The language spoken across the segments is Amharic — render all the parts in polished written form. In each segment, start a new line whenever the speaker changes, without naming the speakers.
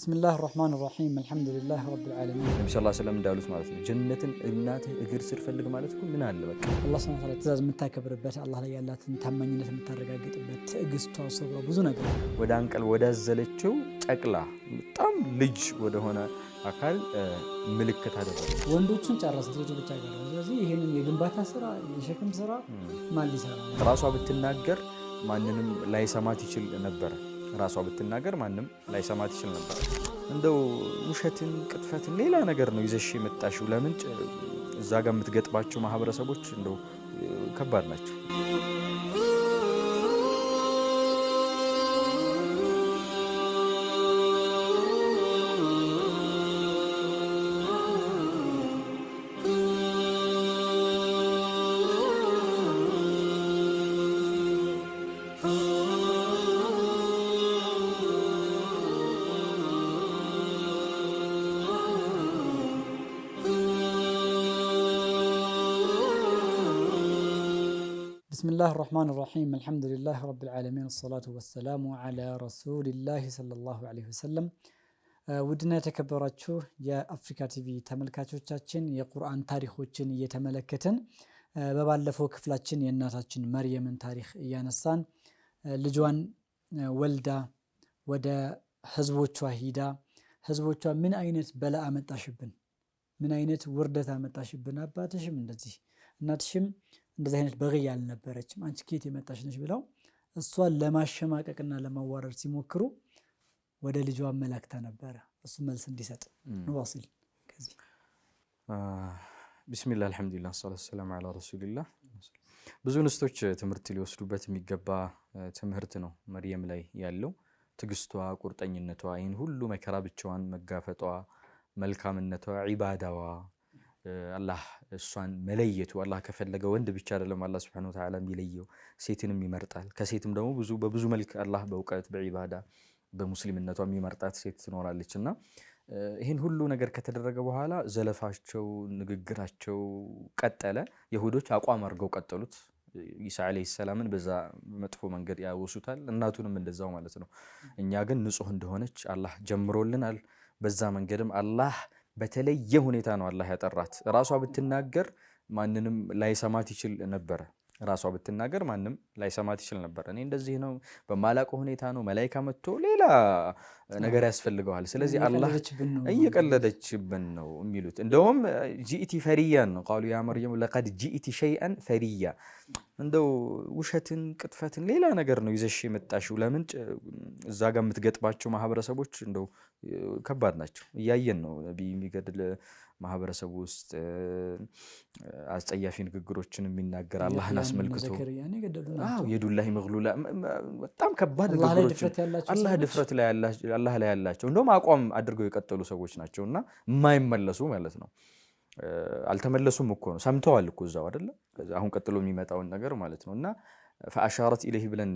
ብስሚላህ ራህማን ራሂም አልሐምዱሊላህ ረብል ዓለሚን።
ነብዩ ሰለላሁ ዐለይሂ ወሰለም እንዳሉት ማለት ነው ጀነትን እናትህ እግር ስር ፈልግ ማለት እኮ ምን አለ በቃ
አላህ ሱብሓነሁ ወተዓላ ትእዛዝ የምታከብርበት አላህ ላይ ያላትን ታማኝነት የምታረጋግጥበት ትዕግስቷ፣ ሰብሯ ብዙ ነገር
ወደ አንቀል ወዳዘለችው ጨቅላ በጣም ልጅ ወደሆነ አካል ምልክት አደረገ።
ወንዶቹን ጨረሰ፣ ሴቶቹ ብቻ ቀረ። ስለዚህ ይሄንን የግንባታ ስራ የሸክም ስራ ማን ሊሰራ?
ራሷ ብትናገር ማንንም ላይሰማት ይችል ነበር። ራሷ ብትናገር ማንም ላይሰማት ይችል ነበር። እንደው ውሸትን፣ ቅጥፈትን፣ ሌላ ነገር ነው ይዘሽ የመጣሽው። ለምን እዛ ጋር የምትገጥባቸው ማህበረሰቦች እንደው ከባድ ናቸው።
ብስሚላህ ራህማን ራሂም አልሐምዱሊላህ ረብል ዓለሚን ሰላቱ ወሰላሙ ዓላ ረሱሊላህ ሰለላሁ ዐለይሂ ወሰለም። ውድና የተከበራችሁ የአፍሪካ ቲቪ ተመልካቾቻችን የቁርአን ታሪኮችን እየተመለከትን በባለፈው ክፍላችን የእናታችን መርየምን ታሪክ እያነሳን ልጇን ወልዳ ወደ ህዝቦቿ ሂዳ ህዝቦቿ ምን አይነት በላ አመጣሽብን፣ ምን አይነት ውርደት አመጣሽብን፣ አባትሽም እንደዚህ እናትሽም እንደዚህ አይነት በግያ አልነበረችም፣ አንቺ ከየት የመጣሽ ነሽ ብለው እሷን ለማሸማቀቅና ለማዋረድ ሲሞክሩ ወደ ልጇ አመላክታ ነበረ እሱ መልስ እንዲሰጥ ንዋሲል። ከዚህ
ቢስሚላህ አልሐምዱሊላህ ሰላቱ ወሰላሙ ዐላ ረሱሊላህ። ብዙ ንስቶች ትምህርት ሊወስዱበት የሚገባ ትምህርት ነው መርየም ላይ ያለው። ትግስቷ፣ ቁርጠኝነቷ፣ ይህን ሁሉ መከራ ብቻዋን መጋፈጧ፣ መልካምነቷ፣ ዒባዳዋ፣ አላህ እሷን መለየቱ። አላህ ከፈለገ ወንድ ብቻ አይደለም አላህ ሱብሓነሁ ወተዓላ የሚለየው፣ ሴትንም ይመርጣል። ከሴትም ደግሞ በብዙ መልክ አላህ በእውቀት በዒባዳ በሙስሊምነቷ የሚመርጣት ሴት ትኖራለች። እና ይህን ሁሉ ነገር ከተደረገ በኋላ ዘለፋቸው፣ ንግግራቸው ቀጠለ። የሁዶች አቋም አድርገው ቀጠሉት። ኢሳ ዓለይሂ ሰላምን በዛ መጥፎ መንገድ ያወሱታል፣ እናቱንም እንደዛው ማለት ነው። እኛ ግን ንጹህ እንደሆነች አላህ ጀምሮልናል። በዛ መንገድም አላህ በተለየ ሁኔታ ነው አላህ ያጠራት። ራሷ ብትናገር ማንንም ላይሰማት ይችል ነበረ። ራሷ ብትናገር ማንም ላይሰማት ይችል ነበር። እኔ እንደዚህ ነው በማላውቀው ሁኔታ ነው መላኢካ መጥቶ ሌላ ነገር ያስፈልገዋል። ስለዚህ አላህ እየቀለደችብን ነው የሚሉት። እንደውም ጂኢቲ ፈሪያን ነው ቃሉ ያ መርየም ለቀድ ጂኢቲ ሸይአን ፈሪያ። እንደው ውሸትን፣ ቅጥፈትን፣ ሌላ ነገር ነው ይዘሽ የመጣሽው። ለምን እዛ ጋር የምትገጥባቸው ማህበረሰቦች እንደው ከባድ ናቸው። እያየን ነው ነቢይ የሚገድል ማህበረሰብ ውስጥ አስጸያፊ ንግግሮችን የሚናገር አላህን አስመልክቶ የዱላሂ መግሉላ በጣም ከባድ ንግግሮች አላህ ላይ ያላቸው እንደውም አቋም አድርገው የቀጠሉ ሰዎች ናቸውና የማይመለሱ ማለት ነው። አልተመለሱም እኮ ነው፣ ሰምተዋል እኮ እዛው አይደለ? አሁን ቀጥሎ የሚመጣውን ነገር ማለት ነው። እና ፈአሻረት ኢለይህ ብለን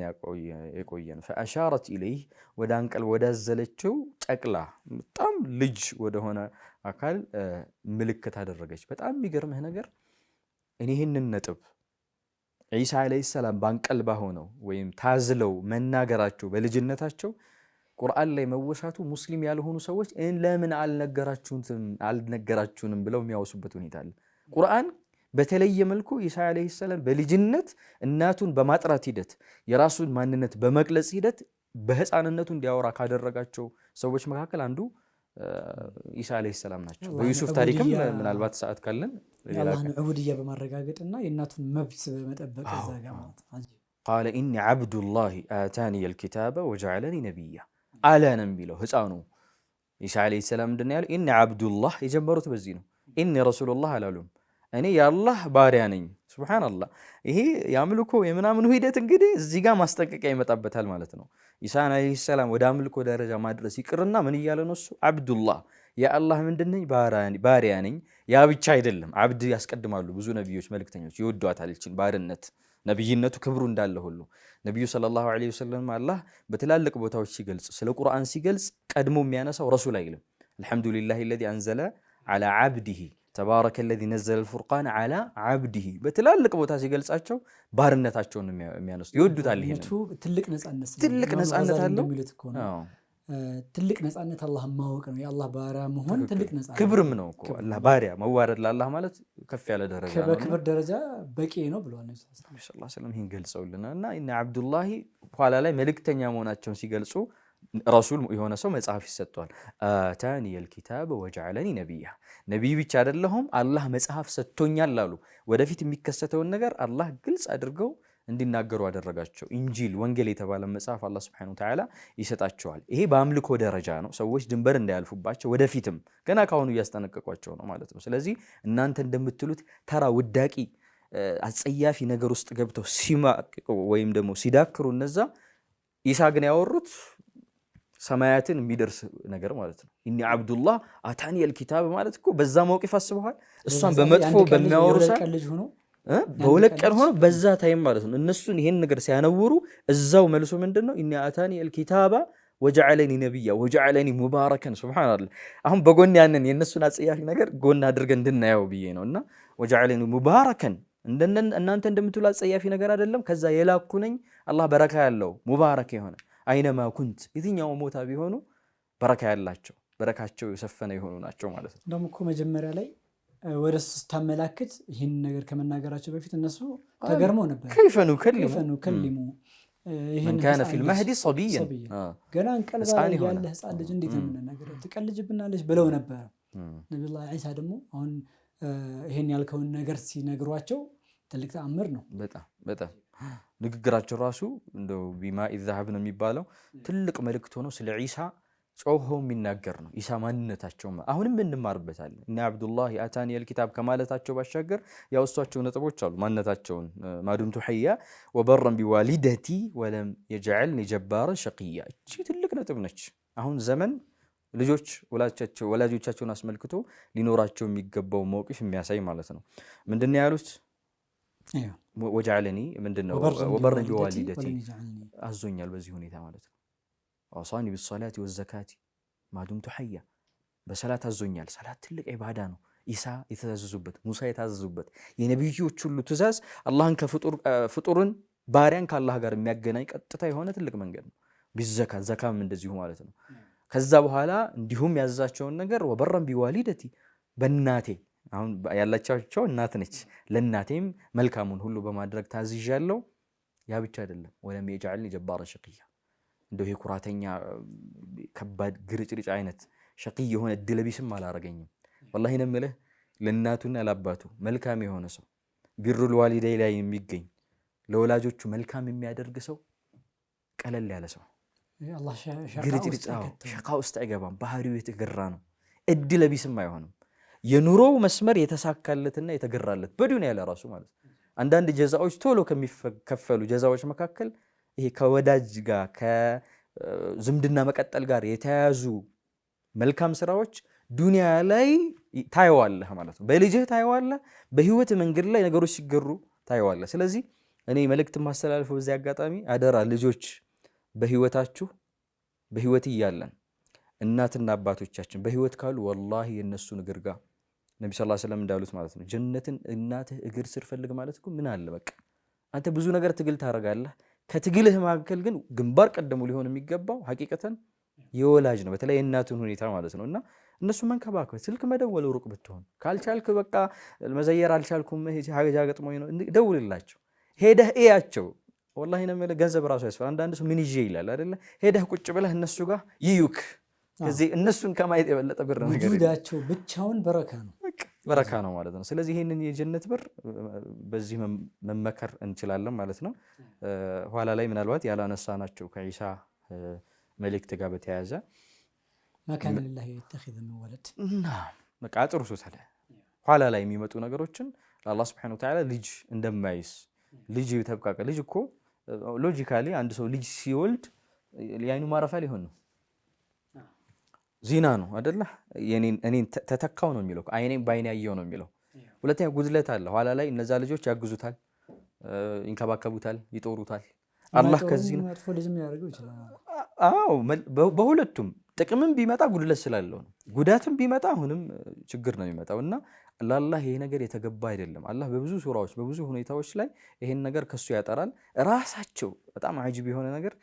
የቆየን ፈአሻረት ኢለይህ ወደ አንቀል ወዳዘለችው ጨቅላ በጣም ልጅ ወደሆነ አካል ምልክት አደረገች። በጣም የሚገርምህ ነገር እኔ ይህንን ነጥብ ዒሳ ዓለይሂ ሰላም በአንቀልባ ሆነው ወይም ታዝለው መናገራቸው በልጅነታቸው ቁርአን ላይ መወሳቱ ሙስሊም ያልሆኑ ሰዎች ለምን አልነገራችሁንም ብለው የሚያወሱበት ሁኔታ አለ። ቁርአን በተለየ መልኩ ኢሳ ዓለይሂ ሰላም በልጅነት እናቱን በማጥራት ሂደት የራሱን ማንነት በመግለጽ ሂደት በህፃንነቱ እንዲያወራ ካደረጋቸው ሰዎች መካከል አንዱ ኢሳ ዓለይሂ ሰላም ናቸው። በዩሱፍ ታሪክም ምናልባት ሰዓት ካለን
የአላህን ዑቡድያ በማረጋገጥና የእናቱን መብት በመጠበቅ እዛ ጋር ማለት ነው።
ቃለ ኢኒ ዓብዱላሂ አታኒየል ኪታበ ወጀዐለኒ ነቢያ አለ ነው የሚለው ህፃኑ ኢሳ ዓለይሂ ሰላም። ምንድን ነው ያለው? ኢኒ ዓብዱላህ የጀመሩት በዚህ ነው። ኢኒ ረሱሉላህ አላሉም። እኔ የአላህ ባሪያ ነኝ። ሱብሃነላህ። ይሄ የአምልኮ የምናምኑ ሂደት እንግዲህ እዚህ ጋር ማስጠንቀቂያ ይመጣበታል ማለት ነው። ኢሳን ዓለይሂ ሰላም ወደ አምልኮ ደረጃ ማድረስ ይቅርና ምን እያለ ነው እሱ? ዓብዱላህ የአላህ ምንድን ነኝ? ባሪያ ነኝ። ያ ብቻ አይደለም፣ ዓብድ ያስቀድማሉ ብዙ ነቢዮች፣ መልክተኞች ይወዷታል ይችን ባርነት። ነቢይነቱ ክብሩ እንዳለ ሁሉ ነቢዩ ሰለላሁ ዐለይሂ ወሰለም አላህ በትላልቅ ቦታዎች ሲገልጽ፣ ስለ ቁርአን ሲገልጽ ቀድሞ የሚያነሳው ረሱል አይልም። አልሐምዱሊላሂ አለዚ አንዘለ ዐላ ዓብዲሂ ተባረከ ለዚ ነዘለ ልፉርቃን ዐላ ዓብዲሂ በትላልቅ ቦታ ሲገልጻቸው ባርነታቸውን የሚያነሱት ይወዱታል። ይሄ ትልቅ ነፃነት አለው።
ትልቅ ነፃነት አላህን ማወቅ ነው። የአላህ ባሪያ መሆን ትልቅ ነፃነት
ክብርም ነው እኮ አላህ ባሪያ መዋረድ ለአላህ ማለት ከፍ ያለ ደረጃ ነው።
በክብር ደረጃ በቂ ነው ብለዋል ነብዩ ሰለላሁ ዐለይሂ
ወሰለም። ይሄን ገልጸውልናል። እና እነ አብዱላሂ ኋላ ላይ መልእክተኛ መሆናቸውን ሲገልጹ ረሱል የሆነ ሰው መጽሐፍ ይሰጠዋል። አታኒየል ኪታበ ወጀዐለኒ ነቢያ፣ ነቢይ ብቻ አይደለሁም አላህ መጽሐፍ ሰጥቶኛል አሉ። ወደፊት የሚከሰተውን ነገር አላህ ግልጽ አድርገው እንዲናገሩ አደረጋቸው። ኢንጂል ወንጌል የተባለ መጽሐፍ አላህ ሱብሓነሁ ወተዓላ ይሰጣቸዋል። ይሄ በአምልኮ ደረጃ ነው፣ ሰዎች ድንበር እንዳያልፉባቸው ወደፊትም ገና ካሁኑ እያስጠነቀቋቸው ነው ማለት ነው። ስለዚህ እናንተ እንደምትሉት ተራ ውዳቂ አጸያፊ ነገር ውስጥ ገብተው ሲማቅቁ ወይም ደግሞ ሲዳክሩ እነዛ ኢሳ ግን ያወሩት ሰማያትን የሚደርስ ነገር ማለት ነው። ኢኒ አብዱላህ አታኒየል ኪታብ ማለት እኮ በዛ መውቂፍ አስበዋል። እሷን በመጥፎ በሚያወሩ በሁለት ቀን ሆኖ በዛ ታይም ማለት ነው። እነሱን ይሄን ነገር ሲያነውሩ እዛው መልሶ ምንድነው ኢኒ አታኒየል ኪታባ ወጀዐለኒ ነቢያ ወጀዐለኒ ሙባረከን። ሱብሃንአላህ አሁን በጎን ያንን የእነሱን አጸያፊ ነገር ጎን አድርገን እንድናየው ብዬ ነው። እና ወጀዐለኒ ሙባረከን እናንተ እንደምትሉ አጸያፊ ነገር አይደለም፣ ከዛ የላኩ ነኝ አላህ በረካ ያለው ሙባረክ የሆነ አይነማ ኩንት የትኛው ቦታ ቢሆኑ በረካ ያላቸው በረካቸው የሰፈነ የሆኑ ናቸው ማለት ነው።
እንደውም እኮ መጀመሪያ ላይ ወደ እሱ ስታመላክት ይህን ነገር ከመናገራቸው በፊት እነሱ ተገርመው ነበር።
ከይፈ ኑከሊሙ
መን
ካነ ፊል መህዲ ሰቢየን፣
ገና እንቀልባ ያለ ህፃን ልጅ እንዴት የምንናገረው ትቀልጅብናለች ብለው ነበር። ነቢዩላህ ዒሳ ደግሞ አሁን ይህን ያልከውን ነገር ሲነግሯቸው ትልቅ ተአምር ነው።
በጣም በጣም ንግግራቸው ራሱ እንደው ቢማኢ ዘሀብ ነው የሚባለው ትልቅ መልእክት ሆኖ ስለ ዒሳ ጮኸው የሚናገር ነው። ኢሳ ማንነታቸው አሁንም እንማርበታለን። እነ አብዱላህ አታኒየል ኪታብ ከማለታቸው ባሻገር ያወሷቸው ነጥቦች አሉ። ማንነታቸውን ማዱምቱ ሐያ ወበረን ቢዋሊደቲ ወለም የጀዐልኒ ጀባረን ሸቂያ፣ እቺ ትልቅ ነጥብ ነች። አሁን ዘመን ልጆች ወላጆቻቸውን አስመልክቶ ሊኖራቸው የሚገባው መውቂፍ የሚያሳይ ማለት ነው። ምንድን ነው ያሉት? ወጀዐለኒ ምንድነው ወበረን ቢዋሊደቲ አዞኛል በዚህ ሁኔታ ማለት ነው። አውሳኒ ቢሰላቲ ወዘካቲ ማዱምቱ ሐያ፣ በሰላት አዞኛል። ሰላት ትልቅ ዒባዳ ነው። ኢሳ የተዛዘዙበት፣ ሙሳ የታዘዙበት የነቢዮች ሁሉ ትእዛዝ አላህን ከፍጡርን ባሪያን ከአላህ ጋር የሚያገናኝ ቀጥታ የሆነ ትልቅ መንገድ ነው። ቢዘካት ዘካም እንደዚሁ ማለት ነው። ከዛ በኋላ እንዲሁም ያዛቸውን ነገር ወበረን ቢዋሊደቲ በእናቴ አሁን ያላቻቸው እናት ነች። ለእናቴም መልካሙን ሁሉ በማድረግ ታዝዣለሁ። ያ ብቻ አይደለም ወለም የጀዐልኒ ጀባረን ሸቂያ፣ እንደው ይሄ ኩራተኛ ከባድ ግርጭርጭ አይነት ሸቂይ የሆነ እድለቢስም አላረገኝም። ወላሂ ነው የምልህ ለእናቱና ለአባቱ መልካም የሆነ ሰው ቢሩል ዋሊደይ ላይ የሚገኝ ለወላጆቹ መልካም የሚያደርግ ሰው ቀለል ያለ ሰው ግርጭርጭ ሸቃ ውስጥ አይገባም። ባህሪው የተገራ ነው። እድለቢስም አይሆንም። የኑሮው መስመር የተሳካለትና የተገራለት በዱንያ ላይ ራሱ ማለት ነው። አንዳንድ ጀዛዎች ቶሎ ከሚከፈሉ ጀዛዎች መካከል ይሄ ከወዳጅ ጋር ከዝምድና መቀጠል ጋር የተያያዙ መልካም ስራዎች ዱንያ ላይ ታየዋለህ ማለት ነው። በልጅህ ታየዋለህ፣ በህይወት መንገድ ላይ ነገሮች ሲገሩ ታየዋለህ። ስለዚህ እኔ መልእክት ማስተላለፈው በዚህ አጋጣሚ አደራ ልጆች በህይወታችሁ በህይወት እያለን እናትና አባቶቻችን በህይወት ካሉ ወላሂ የነሱ እግር ጋር ነቢ ሰለላሁ ዐለይሂ ወሰለም እንዳሉት ማለት ነው ጀነትን እናትህ እግር ስር ፈልግ ማለት እኮ ምን አለ በቃ አንተ ብዙ ነገር ትግል ታደርጋለህ። ከትግልህ መካከል ግን ግንባር ቀደሙ ሊሆን የሚገባው ሐቂቀተን የወላጅ ነው። በተለይ እናቱን ሁኔታ ማለት ነውና እነሱ መንከባከብ፣ ስልክ መደወል ሩቅ ብትሆን ካልቻልክ በቃ መዘየር አልቻልኩም ሀገጃ ገጥሞኝ ነው ደውልላቸው፣ ሄደህ እያቸው። ወላሂ ነው የምልህ ገንዘብ ራሱ ያስፈራል። አንዳንድ ሰው ምን ይዤ ይላል አይደለ? ሄደህ ቁጭ ብለህ እነሱ ጋር ይዩክ። ከዚህ እነሱን ከማየት የበለጠ ብር ነው ነገር
ወጁዳቸው ብቻውን
በረካ ነው ማለት ነው። ስለዚህ ይሄንን የጀነት ብር በዚህ መመከር እንችላለን ማለት ነው። ኋላ ላይ ምናልባት ያላነሳናቸው ከኢሳ መልእክት ጋር በተያያዘ
ማካነ ሊላሂ የተኺዘ ምን ወለድ
በቃ አጥርሱታል። ኋላ ላይ የሚመጡ ነገሮችን አላህ ሱብሓነሁ ወተዓላ ልጅ እንደማይስ ልጅ ተብቃቀ ልጅ እኮ ሎጂካሊ አንድ ሰው ልጅ ሲወልድ የአይኑ ማረፊያ ሊሆን ነው። ዚና ነው አይደለ? እኔን ተተካው ነው የሚለው፣ አይኔን በአይኔ ያየው ነው የሚለው። ሁለተኛ ጉድለት አለ። ኋላ ላይ እነዛ ልጆች ያግዙታል፣ ይንከባከቡታል፣ ይጦሩታል። አላህ ከዚህ ነው
መጥፎ ልጅም ያደርገው ይችላል።
አዎ በሁለቱም ጥቅምም ቢመጣ ጉድለት ስላለው ነው፣ ጉዳትም ቢመጣ አሁንም ችግር ነው የሚመጣው። እና ለአላህ ይሄ ነገር የተገባ አይደለም። አላህ በብዙ ሱራዎች በብዙ ሁኔታዎች ላይ ይሄን ነገር ከሱ ያጠራል። ራሳቸው በጣም አጂብ የሆነ ነገር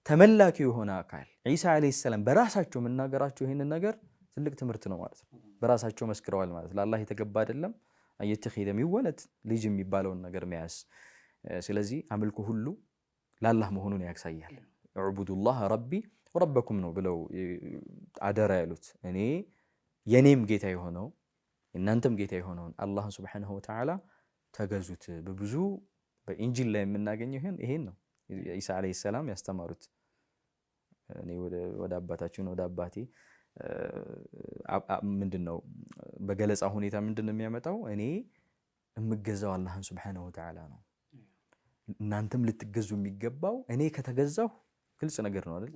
ተመላኪ የሆነ አካል ዒሳ ዓለይሂ ሰላም በራሳቸው መናገራቸው ይህንን ነገር ትልቅ ትምህርት ነው ማለት ነው። በራሳቸው መስክረዋል ማለት ለአላህ የተገባ አይደለም አየተኺዘ ሚን ወለድ ልጅ የሚባለውን ነገር መያዝ። ስለዚህ አምልኮ ሁሉ ለአላህ መሆኑን ያሳያል። እዕቡዱላህ ረቢ ወረበኩም ነው ብለው አደራ ያሉት እኔ የኔም ጌታ የሆነው እናንተም ጌታ የሆነውን አላህን ሱብሓነሁ ወተዓላ ተገዙት። በብዙ በኢንጂል ላይ የምናገኘው ይሄን ነው ኢሳ ዓለይሂ ሰላም ያስተማሩት። እኔ ወደ አባታችን ወደ አባቴ ምንድነው በገለጻ ሁኔታ ምንድነው የሚያመጣው? እኔ የምገዛው አላህን ሱብሓነሁ ወተዓላ ነው። እናንተም ልትገዙ የሚገባው እኔ ከተገዛሁ ግልጽ ነገር ነው አይደል?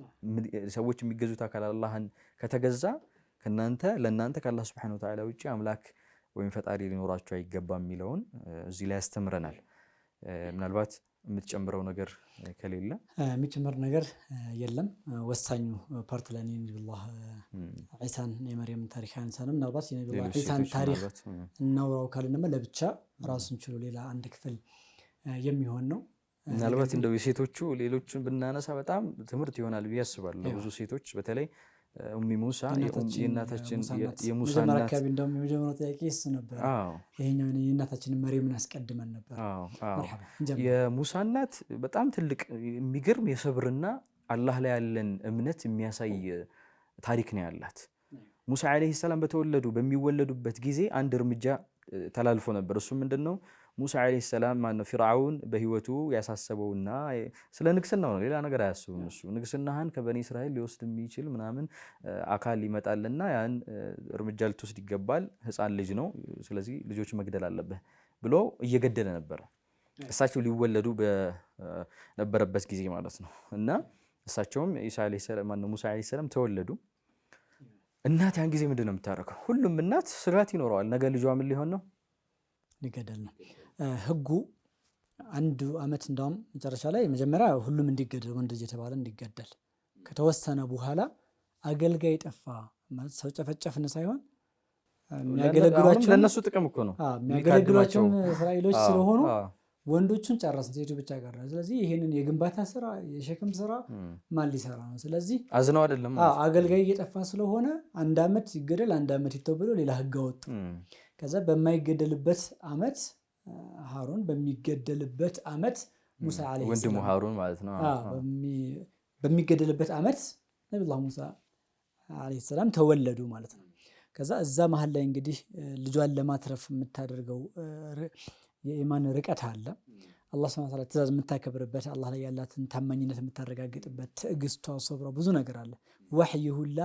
ሰዎች የሚገዙት አካል አላህን ከተገዛ ለእናንተ ከአላህ ሱብሓነሁ ወተዓላ ውጪ አምላክ ወይም ፈጣሪ ሊኖራቸው አይገባም የሚለውን እዚህ ላይ ያስተምረናል። ምናልባት የምትጨምረው ነገር ከሌለ?
የሚጨምር ነገር የለም። ወሳኙ ፓርት ላይ ነቢዩላህ ዒሳን የመርየም ታሪክ አንሳንም ምናልባት የነቢዩላህ ዒሳን ታሪክ እናውራው ካልን ደግሞ ለብቻ ራሱን ችሎ ሌላ አንድ ክፍል የሚሆን ነው።
ምናልባት እንደው የሴቶቹ ሌሎችን ብናነሳ በጣም ትምህርት ይሆናል ብዬ አስባለሁ። ብዙ ሴቶች በተለይ ኡሚ ሙሳ የእናታችን የሙሳ እናት
አካባቢ እንደውም የመጀመሪያው ጥያቄ እሱ ነበር። ይሄኛው የእናታችንን መርየምን አስቀድመን ነበር።
የሙሳ እናት በጣም ትልቅ የሚገርም የሰብርና አላህ ላይ ያለን እምነት የሚያሳይ ታሪክ ነው ያላት። ሙሳ ዓለይሂ ሰላም በሚወለዱበት ጊዜ አንድ እርምጃ ተላልፎ ነበር። እሱ ምንድነው? ሙሳ ዓለይሂ ሰላም ማነው ፊርዓውን በህይወቱ ያሳሰበውና ስለ ንግስናው ነው፣ ሌላ ነገር አያስብም። እሱ ንግስናህን ከበኒ እስራኤል ሊወስድ የሚችል ምናምን አካል ይመጣልና ያን እርምጃ ልትወስድ ይገባል፣ ህፃን ልጅ ነው፣ ስለዚህ ልጆች መግደል አለብህ ብሎ እየገደለ ነበረ። እሳቸው ሊወለዱ በነበረበት ጊዜ ማለት ነው። እና እሳቸውም ሙሳ ዓለይሂ ሰላም ተወለዱ። እናት ያን ጊዜ ምንድን ነው የምታደርገው? ሁሉም እናት ስጋት ይኖረዋል። ነገ ልጇ ምን ሊሆን ነው?
ሊገደል ነው። ህጉ አንዱ አመት እንዳውም መጨረሻ ላይ መጀመሪያ ሁሉም እንዲገደል ወንድ ልጅ የተባለ እንዲገደል ከተወሰነ በኋላ አገልጋይ ጠፋ ማለት ሰው ጨፈጨፍን ሳይሆን የሚያገለግሏቸው
ለነሱ ጥቅም እኮ ነው።
የሚያገለግሏቸው እስራኤሎች ስለሆኑ ወንዶቹን ጨረስን፣ ሴቱ ብቻ ቀረ። ስለዚህ ይሄንን የግንባታ ስራ የሸክም ስራ ማን ሊሰራ ነው? ስለዚህ
አዝነው አይደለም
አገልጋይ እየጠፋ ስለሆነ አንድ አመት ይገደል አንድ አመት ይተው ብሎ ሌላ ህግ አወጡ። ከዛ በማይገደልበት አመት ሃሩን በሚገደልበት አመት ሙሳ ዓለይሂ ሰላም
ወንድሙ ሃሩን ማለት ነው።
በሚገደልበት አመት ነብዩላህ ሙሳ ዓለይሂ ሰላም ተወለዱ ማለት ነው። ከዛ እዛ መሀል ላይ እንግዲህ ልጇን ለማትረፍ የምታደርገው የኢማን ርቀት አለ። አላህ ሱብሓነሁ ወተዓላ ትእዛዝ የምታከብርበት አላህ ላይ ያላትን ታማኝነት የምታረጋግጥበት ትዕግስቷ፣ ሶብሯ ብዙ ነገር አለ። ወህይ ሁላ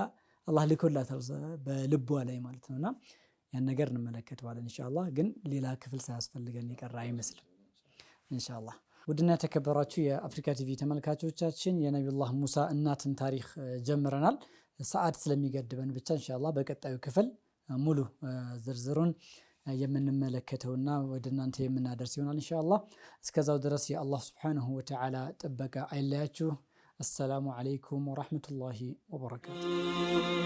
አላህ ልኮላታል በልቧ ላይ ማለት ነውና ያን ነገር እንመለከተዋለን ኢንሻአላህ። ግን ሌላ ክፍል ሳያስፈልገን የቀረ አይመስልም ኢንሻአላህ። ውድና የተከበራችሁ የአፍሪካ ቲቪ ተመልካቾቻችን የነቢዩላህ ሙሳ እናትን ታሪክ ጀምረናል። ሰዓት ስለሚገድበን ብቻ ኢንሻአላህ በቀጣዩ ክፍል ሙሉ ዝርዝሩን የምንመለከተውና ወደ እናንተ የምናደርስ ይሆናል ኢንሻአላህ። እስከዛው ድረስ የአላህ ሱብሓነሁ ወተዓላ ጥበቃ አይለያችሁ። አሰላሙ አለይኩም ወራህመቱላሂ ወበረካቱ።